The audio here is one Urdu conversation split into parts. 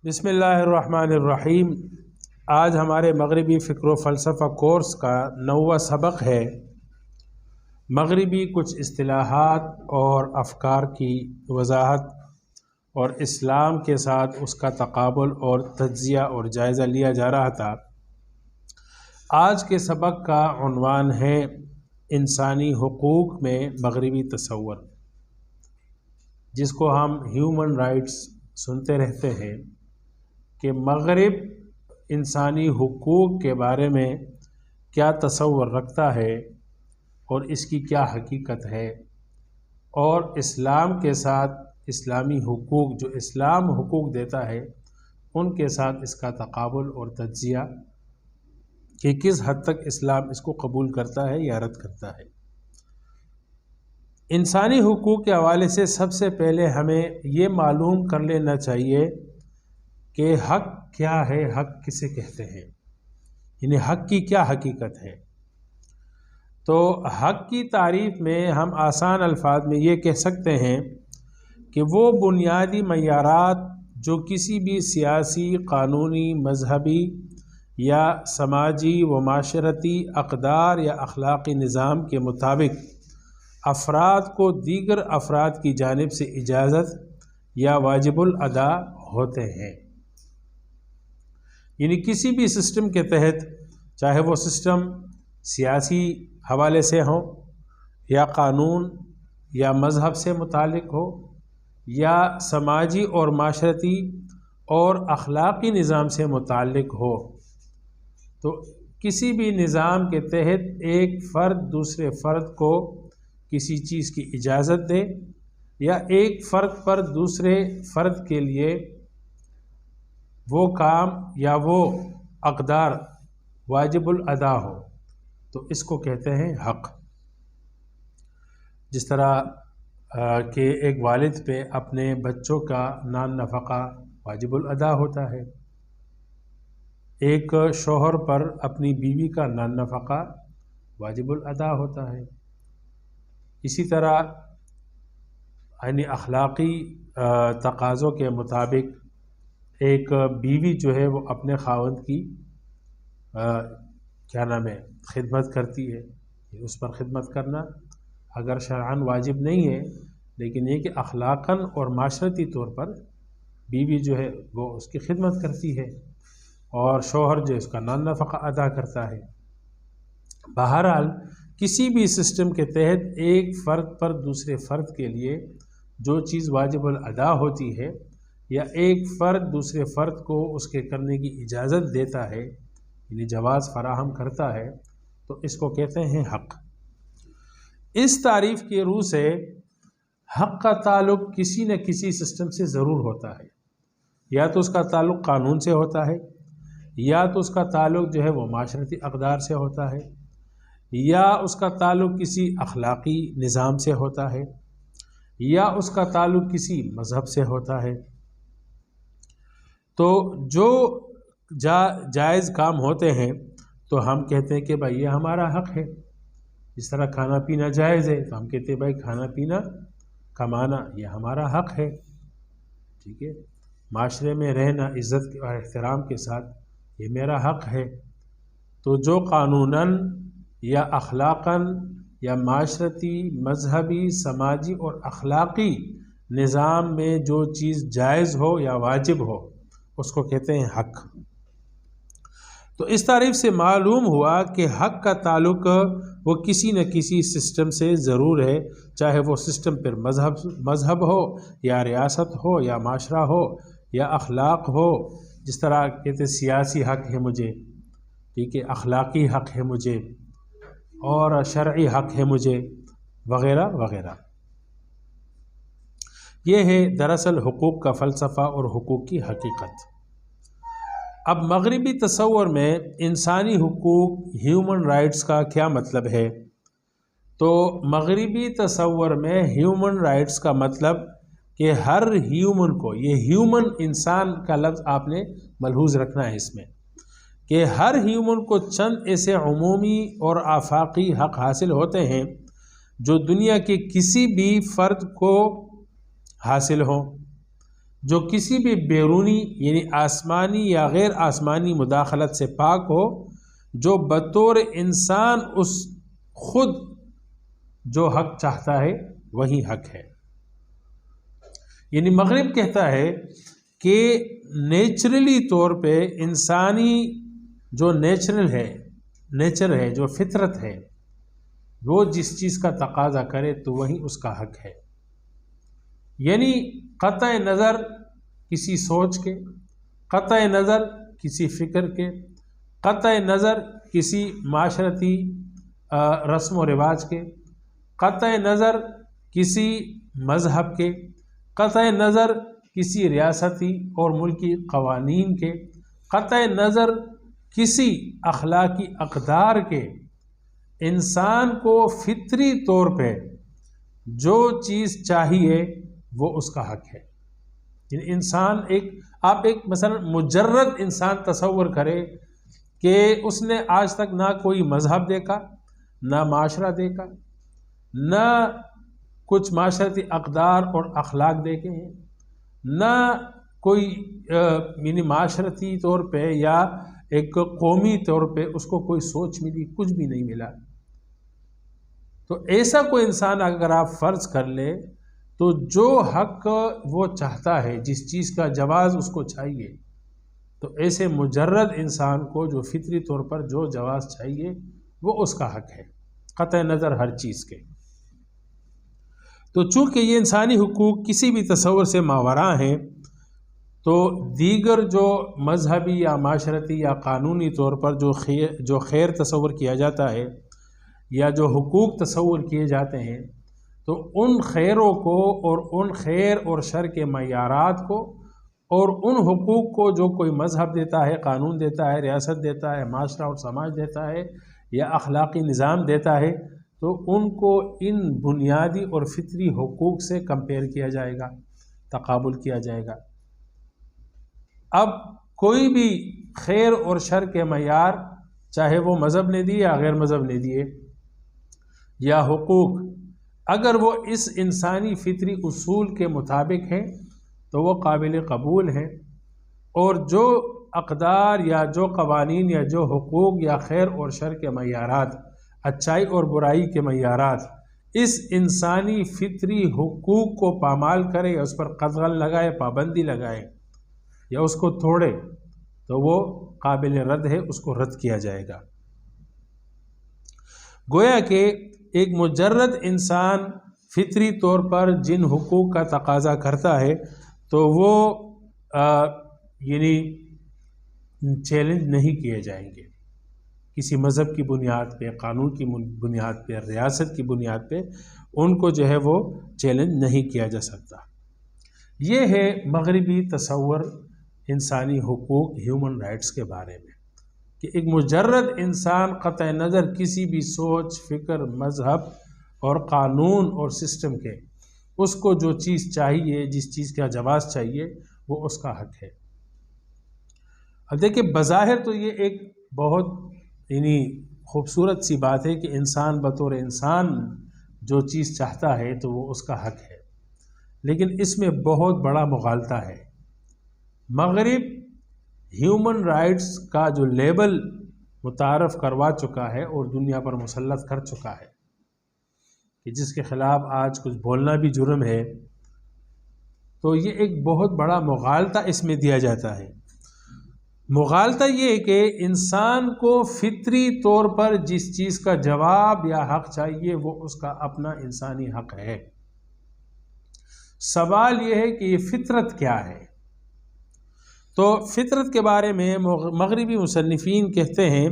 بسم اللہ الرحمن الرحیم۔ آج ہمارے مغربی فکر و فلسفہ کورس کا 9واں سبق ہے۔ مغربی کچھ اصطلاحات اور افکار کی وضاحت اور اسلام کے ساتھ اس کا تقابل اور تجزیہ اور جائزہ لیا جا رہا تھا۔ آج کے سبق کا عنوان ہے انسانی حقوق میں مغربی تصور، جس کو ہم ہیومن رائٹس سنتے رہتے ہیں کہ مغرب انسانی حقوق کے بارے میں کیا تصور رکھتا ہے اور اس کی کیا حقیقت ہے، اور اسلام کے ساتھ اسلامی حقوق جو اسلام حقوق دیتا ہے ان کے ساتھ اس کا تقابل اور تجزیہ کہ کس حد تک اسلام اس کو قبول کرتا ہے یا رد کرتا ہے۔ انسانی حقوق کے حوالے سے سب سے پہلے ہمیں یہ معلوم کر لینا چاہیے کہ حق کیا ہے، حق کسے کہتے ہیں، یعنی حق کی کیا حقیقت ہے۔ تو حق کی تعریف میں ہم آسان الفاظ میں یہ کہہ سکتے ہیں کہ وہ بنیادی معیارات جو کسی بھی سیاسی، قانونی، مذہبی یا سماجی و معاشرتی اقدار یا اخلاقی نظام کے مطابق افراد کو دیگر افراد کی جانب سے اجازت یا واجب الادا ہوتے ہیں۔ یعنی کسی بھی سسٹم کے تحت، چاہے وہ سسٹم سیاسی حوالے سے ہو یا قانون یا مذہب سے متعلق ہو یا سماجی اور معاشرتی اور اخلاقی نظام سے متعلق ہو، تو کسی بھی نظام کے تحت ایک فرد دوسرے فرد کو کسی چیز کی اجازت دے یا ایک فرد پر دوسرے فرد کے لیے وہ کام یا وہ اقدار واجب الادا ہو، تو اس کو کہتے ہیں حق۔ جس طرح کہ ایک والد پہ اپنے بچوں کا نان نفقہ واجب الادا ہوتا ہے، ایک شوہر پر اپنی بیوی کا نان نفقہ واجب الادا ہوتا ہے۔ اسی طرح یعنی اخلاقی تقاضوں کے مطابق ایک بیوی جو ہے وہ اپنے خاوند کی خدمت کرتی ہے، اس پر خدمت کرنا اگر شرعاً واجب نہیں ہے، لیکن یہ کہ اخلاقاً اور معاشرتی طور پر بیوی جو ہے وہ اس کی خدمت کرتی ہے، اور شوہر جو اس کا نان نفقہ ادا کرتا ہے۔ بہرحال کسی بھی سسٹم کے تحت ایک فرد پر دوسرے فرد کے لیے جو چیز واجب الادا ہوتی ہے یا ایک فرد دوسرے فرد کو اس کے کرنے کی اجازت دیتا ہے، یعنی جواز فراہم کرتا ہے، تو اس کو کہتے ہیں حق۔ اس تعریف کی روح سے حق کا تعلق کسی نہ کسی سسٹم سے ضرور ہوتا ہے، یا تو اس کا تعلق قانون سے ہوتا ہے، یا تو اس کا تعلق جو ہے وہ معاشرتی اقدار سے ہوتا ہے، یا اس کا تعلق کسی اخلاقی نظام سے ہوتا ہے، یا اس کا تعلق کسی مذہب سے ہوتا ہے۔ تو جو جائز کام ہوتے ہیں تو ہم کہتے ہیں کہ بھائی یہ ہمارا حق ہے۔ جس طرح کھانا پینا جائز ہے تو ہم کہتے ہیں بھائی کھانا پینا کمانا یہ ہمارا حق ہے، ٹھیک ہے۔ معاشرے میں رہنا عزت اور احترام کے ساتھ یہ میرا حق ہے۔ تو جو قانوناً یا اخلاقاً یا معاشرتی، مذہبی، سماجی اور اخلاقی نظام میں جو چیز جائز ہو یا واجب ہو اس کو کہتے ہیں حق۔ تو اس تعریف سے معلوم ہوا کہ حق کا تعلق وہ کسی نہ کسی سسٹم سے ضرور ہے، چاہے وہ سسٹم پر مذہب ہو یا ریاست ہو یا معاشرہ ہو یا اخلاق ہو۔ جس طرح کہتے سیاسی حق ہے مجھے، ٹھیک ہے، اخلاقی حق ہے مجھے، اور شرعی حق ہے مجھے، وغیرہ وغیرہ۔ یہ ہے دراصل حقوق کا فلسفہ اور حقوق کی حقیقت۔ اب مغربی تصور میں انسانی حقوق، ہیومن رائٹس کا کیا مطلب ہے؟ تو مغربی تصور میں ہیومن رائٹس کا مطلب کہ ہر ہیومن کو، یہ ہیومن انسان کا لفظ آپ نے ملحوظ رکھنا ہے اس میں، کہ ہر ہیومن کو چند ایسے عمومی اور آفاقی حق حاصل ہوتے ہیں جو دنیا کے کسی بھی فرد کو حاصل ہوں، جو کسی بھی بیرونی یعنی آسمانی یا غیر آسمانی مداخلت سے پاک ہو، جو بطور انسان اس خود جو حق چاہتا ہے وہی حق ہے۔ یعنی مغرب کہتا ہے کہ نیچرلی طور پہ انسانی جو نیچر ہے جو فطرت ہے، وہ جس چیز کا تقاضا کرے تو وہی اس کا حق ہے۔ یعنی قطع نظر کسی سوچ کے، قطع نظر کسی فکر کے، قطع نظر کسی معاشرتی رسم و رواج کے، قطع نظر کسی مذہب کے، قطع نظر کسی ریاستی اور ملکی قوانین کے، قطع نظر کسی اخلاقی اقدار کے، انسان کو فطری طور پہ جو چیز چاہیے وہ اس کا حق ہے۔ یعنی انسان آپ ایک مثلا مجرد انسان تصور کرے کہ اس نے آج تک نہ کوئی مذہب دیکھا، نہ معاشرہ دیکھا، نہ کچھ معاشرتی اقدار اور اخلاق دیکھے ہیں، نہ کوئی یعنی معاشرتی طور پہ یا ایک قومی طور پہ اس کو کوئی سوچ ملی، کچھ بھی نہیں ملا۔ تو ایسا کوئی انسان اگر آپ فرض کر لے تو جو حق وہ چاہتا ہے، جس چیز کا جواز اس کو چاہیے، تو ایسے مجرد انسان کو جو فطری طور پر جو جواز چاہیے وہ اس کا حق ہے، قطع نظر ہر چیز کے۔ تو چونکہ یہ انسانی حقوق کسی بھی تصور سے ماوراء ہیں، تو دیگر جو مذہبی یا معاشرتی یا قانونی طور پر جو خیر تصور کیا جاتا ہے یا جو حقوق تصور کیے جاتے ہیں، تو ان خیروں کو اور ان خیر اور شر کے معیارات کو اور ان حقوق کو جو کوئی مذہب دیتا ہے، قانون دیتا ہے، ریاست دیتا ہے، معاشرہ اور سماج دیتا ہے یا اخلاقی نظام دیتا ہے، تو ان کو ان بنیادی اور فطری حقوق سے کمپیئر کیا جائے گا، تقابل کیا جائے گا۔ اب کوئی بھی خیر اور شر کے معیار، چاہے وہ مذہب نے دیے یا غیر مذہب نے دیے، یا حقوق، اگر وہ اس انسانی فطری اصول کے مطابق ہیں تو وہ قابل قبول ہیں، اور جو اقدار یا جو قوانین یا جو حقوق یا خیر اور شر کے معیارات، اچائی اور برائی کے معیارات اس انسانی فطری حقوق کو پامال کرے یا اس پر قدغن لگائے، پابندی لگائے یا اس کو توڑے، تو وہ قابل رد ہے، اس کو رد کیا جائے گا۔ گویا کہ ایک مجرد انسان فطری طور پر جن حقوق کا تقاضا کرتا ہے تو وہ یعنی چیلنج نہیں کیے جائیں گے، کسی مذہب کی بنیاد پہ، قانون کی بنیاد پہ، ریاست کی بنیاد پہ ان کو جو ہے وہ چیلنج نہیں کیا جا سکتا۔ یہ ہے مغربی تصور انسانی حقوق، ہیومن رائٹس کے بارے میں، کہ ایک مجرد انسان قطع نظر کسی بھی سوچ، فکر، مذہب اور قانون اور سسٹم کے، اس کو جو چیز چاہیے، جس چیز کا جواز چاہیے، وہ اس کا حق ہے۔ اب دیکھیں، بظاہر تو یہ ایک بہت یعنی خوبصورت سی بات ہے کہ انسان بطور انسان جو چیز چاہتا ہے تو وہ اس کا حق ہے، لیکن اس میں بہت بڑا مغالطہ ہے۔ مغرب ہیومن رائٹس کا جو لیبل متعارف کروا چکا ہے اور دنیا پر مسلط کر چکا ہے، کہ جس کے خلاف آج کچھ بولنا بھی جرم ہے، تو یہ ایک بہت بڑا مغالطہ اس میں دیا جاتا ہے۔ مغالطہ یہ ہے کہ انسان کو فطری طور پر جس چیز کا جواب یا حق چاہیے وہ اس کا اپنا انسانی حق ہے۔ سوال یہ ہے کہ یہ فطرت کیا ہے؟ تو فطرت کے بارے میں مغربی مصنفین کہتے ہیں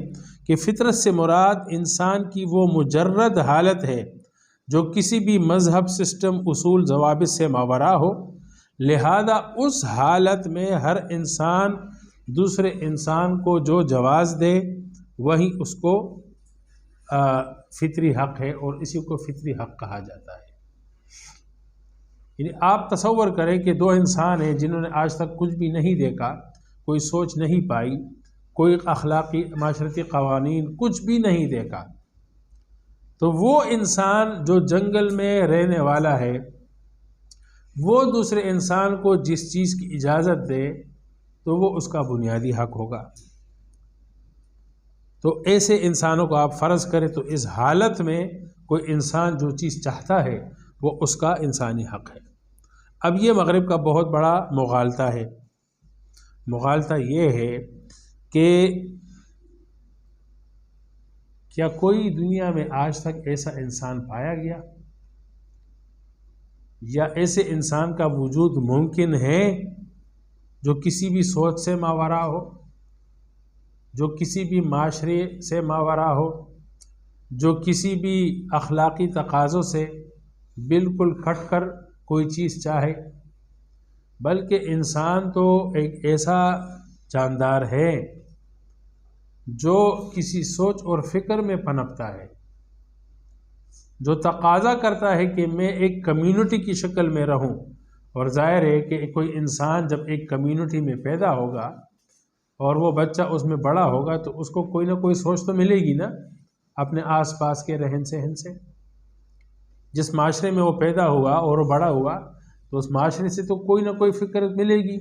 کہ فطرت سے مراد انسان کی وہ مجرد حالت ہے جو کسی بھی مذہب، سسٹم، اصول، ضوابط سے ماوراء ہو، لہذا اس حالت میں ہر انسان دوسرے انسان کو جو جواز دے وہی اس کو فطری حق ہے، اور اسی کو فطری حق کہا جاتا ہے۔ یعنی آپ تصور کریں کہ دو انسان ہیں جنہوں نے آج تک کچھ بھی نہیں دیکھا، کوئی سوچ نہیں پائی، کوئی اخلاقی معاشرتی قوانین کچھ بھی نہیں دیکھا، تو وہ انسان جو جنگل میں رہنے والا ہے، وہ دوسرے انسان کو جس چیز کی اجازت دے تو وہ اس کا بنیادی حق ہوگا۔ تو ایسے انسانوں کو آپ فرض کریں تو اس حالت میں کوئی انسان جو چیز چاہتا ہے وہ اس کا انسانی حق ہے۔ اب یہ مغرب کا بہت بڑا مغالطہ ہے۔ مغالطہ یہ ہے کہ کیا کوئی دنیا میں آج تک ایسا انسان پایا گیا یا ایسے انسان کا وجود ممکن ہے جو کسی بھی سوچ سے ماورا ہو، جو کسی بھی معاشرے سے ماورا ہو، جو کسی بھی اخلاقی تقاضوں سے بالکل کٹ کر کوئی چیز چاہے؟ بلکہ انسان تو ایک ایسا جاندار ہے جو کسی سوچ اور فکر میں پنپتا ہے، جو تقاضا کرتا ہے کہ میں ایک کمیونٹی کی شکل میں رہوں۔ اور ظاہر ہے کہ کوئی انسان جب ایک کمیونٹی میں پیدا ہوگا اور وہ بچہ اس میں بڑا ہوگا تو اس کو کوئی نہ کوئی سوچ تو ملے گی نا اپنے آس پاس کے رہن سہن سے۔ جس معاشرے میں وہ پیدا ہوا اور وہ بڑا ہوا تو اس معاشرے سے تو کوئی نہ کوئی فکر ملے گی،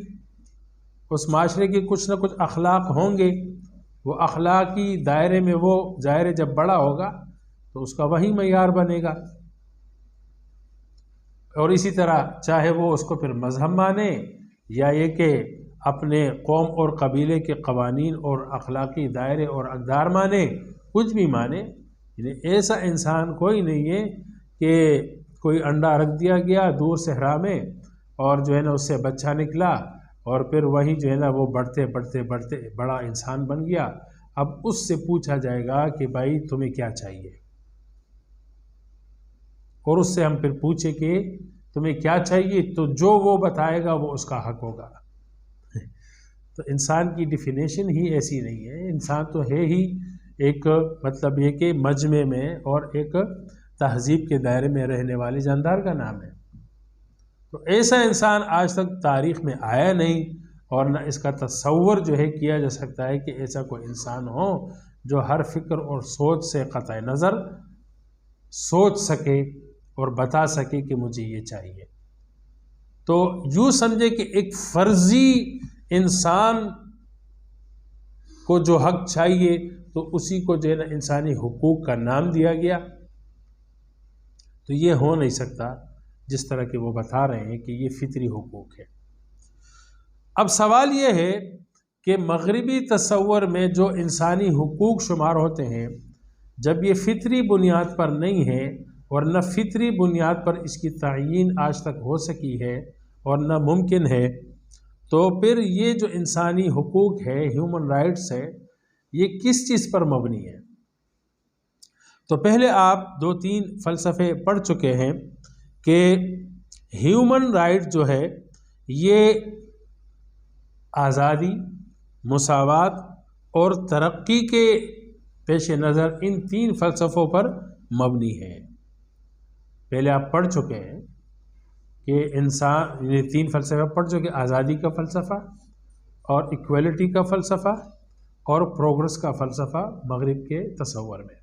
اس معاشرے کے کچھ نہ کچھ اخلاق ہوں گے، وہ اخلاقی دائرے میں وہ ظاہر جب بڑا ہوگا تو اس کا وہی معیار بنے گا۔ اور اسی طرح چاہے وہ اس کو پھر مذہب مانے یا یہ کہ اپنے قوم اور قبیلے کے قوانین اور اخلاقی دائرے اور اقدار مانے، کچھ بھی مانے، یعنی ایسا انسان کوئی نہیں ہے کہ کوئی انڈا رکھ دیا گیا دور صحرا میں اور جو ہے نا اس سے بچہ نکلا اور پھر وہیں جو ہے نا وہ بڑھتے بڑھتے بڑھتے بڑا انسان بن گیا۔ اب اس سے پوچھا جائے گا کہ بھائی تمہیں کیا چاہیے، اور اس سے ہم پھر پوچھیں کہ تمہیں کیا چاہیے تو جو وہ بتائے گا وہ اس کا حق ہوگا۔ تو انسان کی ڈیفینیشن ہی ایسی نہیں ہے، انسان تو ہے ہی ایک مطلب یہ کہ مجمع میں اور ایک تہذیب کے دائرے میں رہنے والے جاندار کا نام ہے۔ تو ایسا انسان آج تک تاریخ میں آیا نہیں اور نہ اس کا تصور جو ہے کیا جا سکتا ہے کہ ایسا کوئی انسان ہو جو ہر فکر اور سوچ سے قطع نظر سوچ سکے اور بتا سکے کہ مجھے یہ چاہیے۔ تو یوں سمجھے کہ ایک فرضی انسان کو جو حق چاہیے تو اسی کو جو ہے نا انسانی حقوق کا نام دیا گیا۔ تو یہ ہو نہیں سکتا جس طرح کہ وہ بتا رہے ہیں کہ یہ فطری حقوق ہے۔ اب سوال یہ ہے کہ مغربی تصور میں جو انسانی حقوق شمار ہوتے ہیں جب یہ فطری بنیاد پر نہیں ہے اور نہ فطری بنیاد پر اس کی تعیین آج تک ہو سکی ہے اور نہ ممکن ہے، تو پھر یہ جو انسانی حقوق ہے، ہیومن رائٹس ہے، یہ کس چیز پر مبنی ہے؟ تو پہلے آپ 2-3 فلسفے پڑھ چکے ہیں کہ ہیومن رائٹ جو ہے یہ آزادی، مساوات اور ترقی کے پیش نظر ان 3 فلسفوں پر مبنی ہے۔ پہلے آپ پڑھ چکے ہیں کہ انسان یہ 3 فلسفے پڑھ چکے، آزادی کا فلسفہ اور ایکویلٹی کا فلسفہ اور پروگرس کا فلسفہ مغرب کے تصور میں۔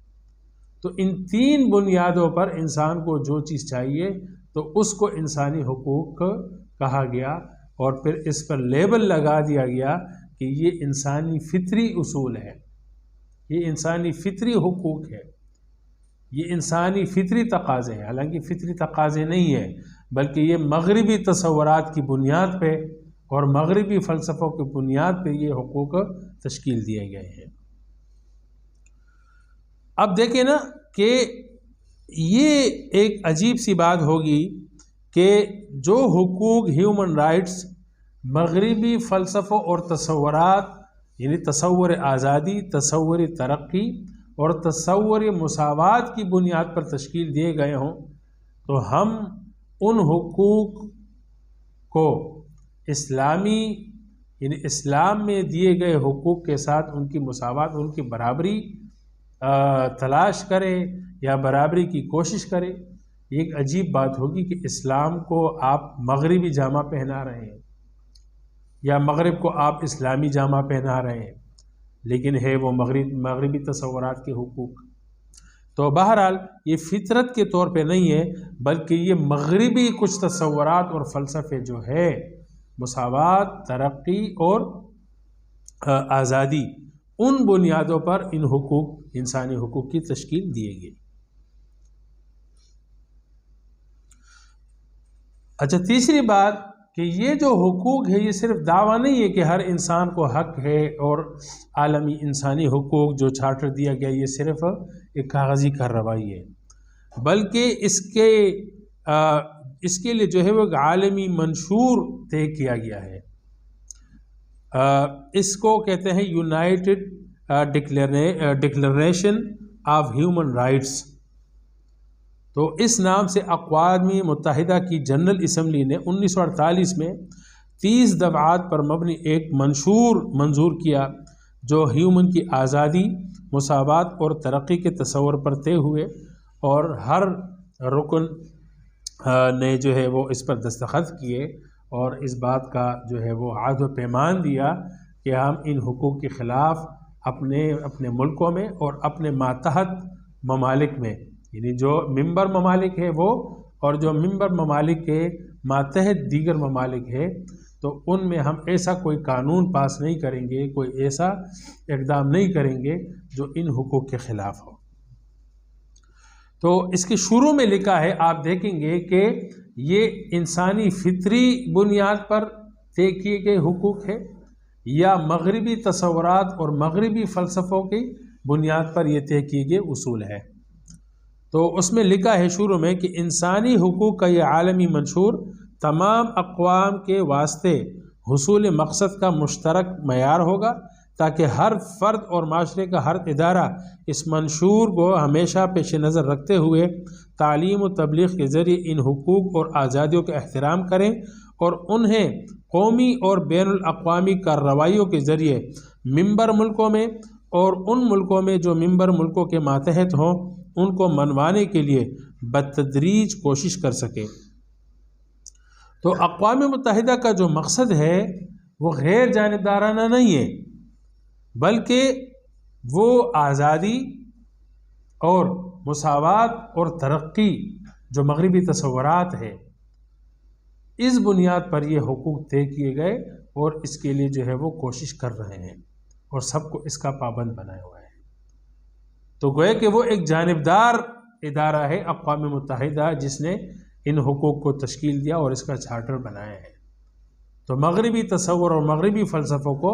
تو ان 3 بنیادوں پر انسان کو جو چیز چاہیے تو اس کو انسانی حقوق کہا گیا اور پھر اس پر لیبل لگا دیا گیا کہ یہ انسانی فطری اصول ہے، یہ انسانی فطری حقوق ہے، یہ انسانی فطری تقاضے ہیں۔ حالانکہ فطری تقاضے نہیں ہیں بلکہ یہ مغربی تصورات کی بنیاد پہ اور مغربی فلسفوں کی بنیاد پہ یہ حقوق تشکیل دیے گئے ہیں۔ اب دیکھیں نا کہ یہ ایک عجیب سی بات ہوگی کہ جو حقوق ہیومن رائٹس مغربی فلسفوں اور تصورات یعنی تصور آزادی، تصور ترقی اور تصور مساوات کی بنیاد پر تشکیل دیے گئے ہوں تو ہم ان حقوق کو اسلامی یعنی اسلام میں دیے گئے حقوق کے ساتھ ان کی مساوات، ان کی برابری تلاش کرے یا برابری کی کوشش کرے۔ یہ ایک عجیب بات ہوگی کہ اسلام کو آپ مغربی جامہ پہنا رہے ہیں یا مغرب کو آپ اسلامی جامہ پہنا رہے ہیں، لیکن ہے وہ مغربی تصورات کے حقوق۔ تو بہرحال یہ فطرت کے طور پہ نہیں ہے، بلکہ یہ مغربی کچھ تصورات اور فلسفے جو ہے مساوات، ترقی اور آزادی، ان بنیادوں پر ان حقوق، انسانی حقوق کی تشکیل دی گئی۔ اچھا، تیسری بات کہ یہ جو حقوق ہے یہ صرف دعویٰ نہیں ہے کہ ہر انسان کو حق ہے، اور عالمی انسانی حقوق جو چارٹر دیا گیا یہ صرف ایک کاغذی کارروائی ہے، بلکہ اس کے لیے جو ہے وہ ایک عالمی منشور طے کیا گیا ہے۔ اس کو کہتے ہیں United declaration of human rights. تو اس نام سے اقوام متحدہ کی جنرل اسمبلی نے 1948 میں 30 دفعات پر مبنی ایک منشور منظور کیا جو ہیومن کی آزادی، مساوات اور ترقی کے تصور پر طے ہوئے، اور ہر رکن نے جو ہے وہ اس پر دستخط کیے اور اس بات کا جو ہے وہ عہد و پیمان دیا کہ ہم ان حقوق کے خلاف اپنے ملکوں میں اور اپنے ماتحت ممالک میں، یعنی جو ممبر ممالک ہے وہ، اور جو ممبر ممالک کے ماتحت دیگر ممالک ہے، تو ان میں ہم ایسا کوئی قانون پاس نہیں کریں گے، کوئی ایسا اقدام نہیں کریں گے جو ان حقوق کے خلاف ہو۔ تو اس کے شروع میں لکھا ہے، آپ دیکھیں گے کہ یہ انسانی فطری بنیاد پر طے کیے گئے حقوق ہے یا مغربی تصورات اور مغربی فلسفوں کی بنیاد پر یہ طے کیے گئے اصول ہے۔ تو اس میں لکھا ہے شروع میں کہ انسانی حقوق کا یہ عالمی منشور تمام اقوام کے واسطے حصول مقصد کا مشترک معیار ہوگا، تاکہ ہر فرد اور معاشرے کا ہر ادارہ اس منشور کو ہمیشہ پیش نظر رکھتے ہوئے تعلیم و تبلیغ کے ذریعے ان حقوق اور آزادیوں کا احترام کریں، اور انہیں قومی اور بین الاقوامی کارروائیوں کے ذریعے ممبر ملکوں میں اور ان ملکوں میں جو ممبر ملکوں کے ماتحت ہوں ان کو منوانے کے لیے بتدریج کوشش کر سکے۔ تو اقوام متحدہ کا جو مقصد ہے وہ غیر جانبدارانہ نہیں ہے، بلکہ وہ آزادی اور مساوات اور ترقی جو مغربی تصورات ہے، اس بنیاد پر یہ حقوق طے کیے گئے، اور اس کے لیے جو ہے وہ کوشش کر رہے ہیں اور سب کو اس کا پابند بنایا ہوا ہے۔ تو گویا کہ وہ ایک جانبدار ادارہ ہے اقوام متحدہ جس نے ان حقوق کو تشکیل دیا اور اس کا چارٹر بنایا ہے۔ تو مغربی تصور اور مغربی فلسفوں کو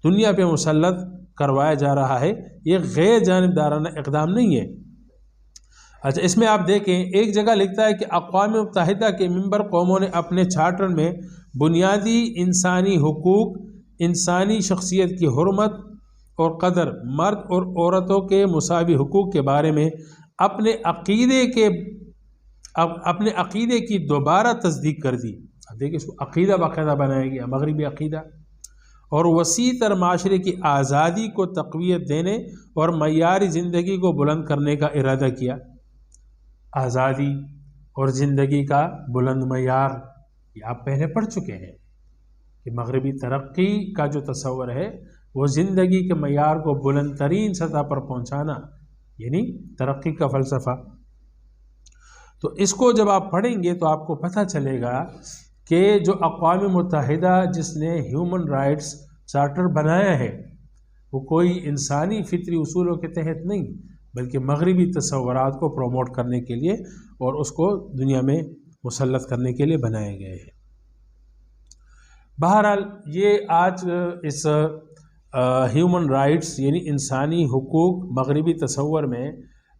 دنیا پہ مسلط کروایا جا رہا ہے، یہ غیر جانبدارانہ اقدام نہیں ہے۔ اچھا، اس میں آپ دیکھیں ایک جگہ لکھتا ہے کہ اقوام متحدہ کے ممبر قوموں نے اپنے چارٹر میں بنیادی انسانی حقوق، انسانی شخصیت کی حرمت اور قدر، مرد اور عورتوں کے مساوی حقوق کے بارے میں اپنے عقیدے کی دوبارہ تصدیق کر دی۔ دیکھیں اس کو عقیدہ باقاعدہ بنایا گیا، مغربی عقیدہ، اور وسیع تر معاشرے کی آزادی کو تقویت دینے اور معیاری زندگی کو بلند کرنے کا ارادہ کیا۔ آزادی اور زندگی کا بلند معیار، یہ آپ پہلے پڑھ چکے ہیں کہ مغربی ترقی کا جو تصور ہے وہ زندگی کے معیار کو بلند ترین سطح پر پہنچانا، یعنی ترقی کا فلسفہ۔ تو اس کو جب آپ پڑھیں گے تو آپ کو پتہ چلے گا کہ جو اقوام متحدہ جس نے ہیومن رائٹس چارٹر بنایا ہے وہ کوئی انسانی فطری اصولوں کے تحت نہیں، بلکہ مغربی تصورات کو پروموٹ کرنے کے لیے اور اس کو دنیا میں مسلط کرنے کے لیے بنائے گئے ہیں۔ بہرحال یہ آج اس ہیومن رائٹس یعنی انسانی حقوق مغربی تصور میں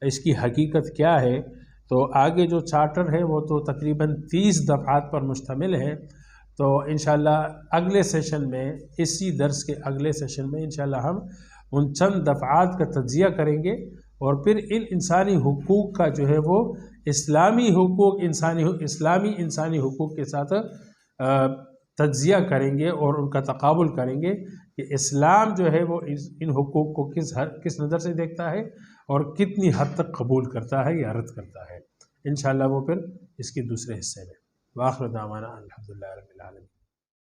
اس کی حقیقت کیا ہے، تو آگے جو چارٹر ہے وہ تو تقریباً 30 دفعات پر مشتمل ہے۔ تو انشاءاللہ اگلے سیشن میں، اسی درس کے اگلے سیشن میں انشاءاللہ ہم ان چند دفعات کا تجزیہ کریں گے، اور پھر ان انسانی حقوق کا جو ہے وہ اسلامی انسانی حقوق کے ساتھ تجزیہ کریں گے اور ان کا تقابل کریں گے کہ اسلام جو ہے وہ ان حقوق کو کس نظر سے دیکھتا ہے اور کتنی حد تک قبول کرتا ہے یا رد کرتا ہے۔ انشاءاللہ وہ پھر اس کے دوسرے حصے میں۔ وآخر دعوانا الحمدللہ رب العالمین۔